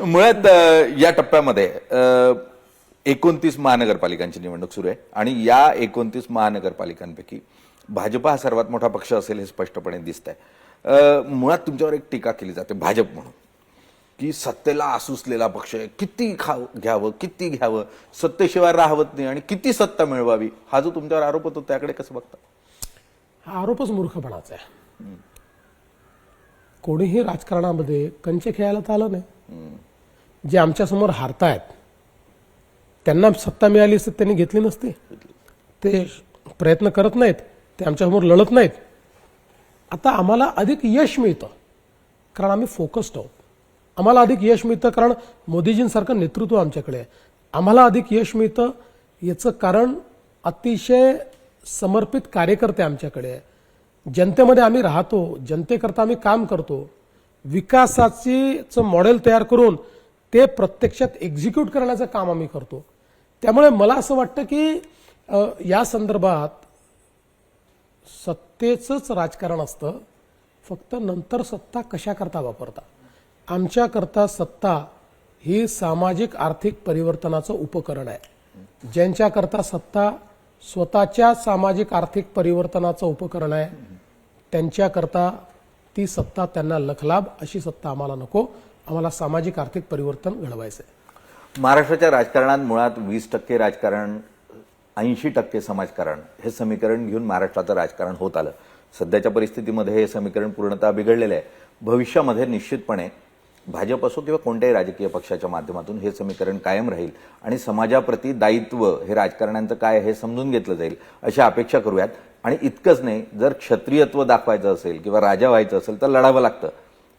मुळात या टप्प्यामध्ये 29 महानगरपालिकांची निवडणूक सुरू आहे आणि या 29 महानगरपालिकांपैकी भाजप हा सर्वात मोठा पक्ष असेल हे स्पष्टपणे दिसत आहे. मुळात तुमच्यावर एक टीका केली जाते भाजप म्हणून की सत्तेला आसुसलेला पक्ष आहे, किती घ्यावं किती घ्यावं, सत्तेशिवाय राहवत नाही आणि किती सत्ता मिळवावी, हा जो तुमच्यावर आरोप होतो त्याकडे कसं बघता? हा आरोपच मूर्खपणाचा आहे. कोणीही राजकारणामध्ये कंचे खेळायला तर आलं नाही. जे आमच्यासमोर हारतायत त्यांना सत्ता मिळाली असती त्यांनी घेतली नसती. ते प्रयत्न करत नाहीत, ते आमच्यासमोर लढत नाहीत. आता आम्हाला अधिक यश मिळतं कारण आम्ही फोकस्ड आहोत. आम्हाला अधिक यश मिळतं कारण मोदीजींसारखं नेतृत्व आमच्याकडे आहे. आम्हाला अधिक यश मिळतं याचं कारण अतिशय समर्पित कार्यकर्ते आमच्याकडे आहे. जनतेमध्ये आम्ही राहतो, जनतेकरता आम्ही काम करतो. विकासाचं मॉडेल तयार करून ते प्रत्यक्षात एक्झिक्यूट करण्याचं काम आम्ही करतो. त्यामुळे मला असं वाटतं की या संदर्भात सत्तेचंच राजकारण असतं, फक्त नंतर सत्ता कशाकरता वापरता. आमच्याकरता सत्ता ही सामाजिक आर्थिक परिवर्तनाचं उपकरण आहे. ज्यांच्याकरता सत्ता स्वतःच्या सामाजिक आर्थिक परिवर्तनाचं उपकरण आहे त्यांच्याकरता ती सत्ता त्यांना लखलाभ अशी सत्ता आम्हाला नको. आम्हाला सामाजिक आर्थिक परिवर्तन घडवायचं आहे. महाराष्ट्राच्या राजकारणात मुळात 20% राजकारण 80% समाजकारण हे समीकरण घेऊन महाराष्ट्राचं राजकारण होत आलं. सध्याच्या परिस्थितीमध्ये हे समीकरण पूर्णतः बिघडलेलं आहे. भविष्यामध्ये निश्चितपणे भाजप असो किंवा कोणत्याही राजकीय पक्षाच्या माध्यमातून हे समीकरण कायम राहील आणि समाजाप्रती दायित्व हे राजकारण्यांचं काय हे समजून घेतलं जाईल अशी अपेक्षा करूयात. आणि इतकंच नाही, जर क्षत्रियत्व दाखवायचं असेल किंवा राजा व्हायचं असेल तर लढावं लागतं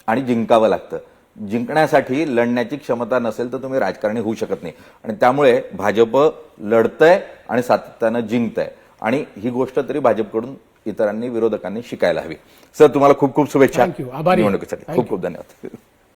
आणि जिंकावं लागतं. जिंकण्यासाठी लढण्याची क्षमता नसेल तर तुम्ही राजकारणी होऊ शकत नाही. आणि त्यामुळे भाजप लढतंय आणि सातत्यानं जिंकतंय आणि ही गोष्ट तरी भाजपकडून इतरांनी विरोधकांनी शिकायला हवी. सर, तुम्हाला खूप खूप शुभेच्छा. आभारी. निवडणुकीसाठी खूप खूप धन्यवाद.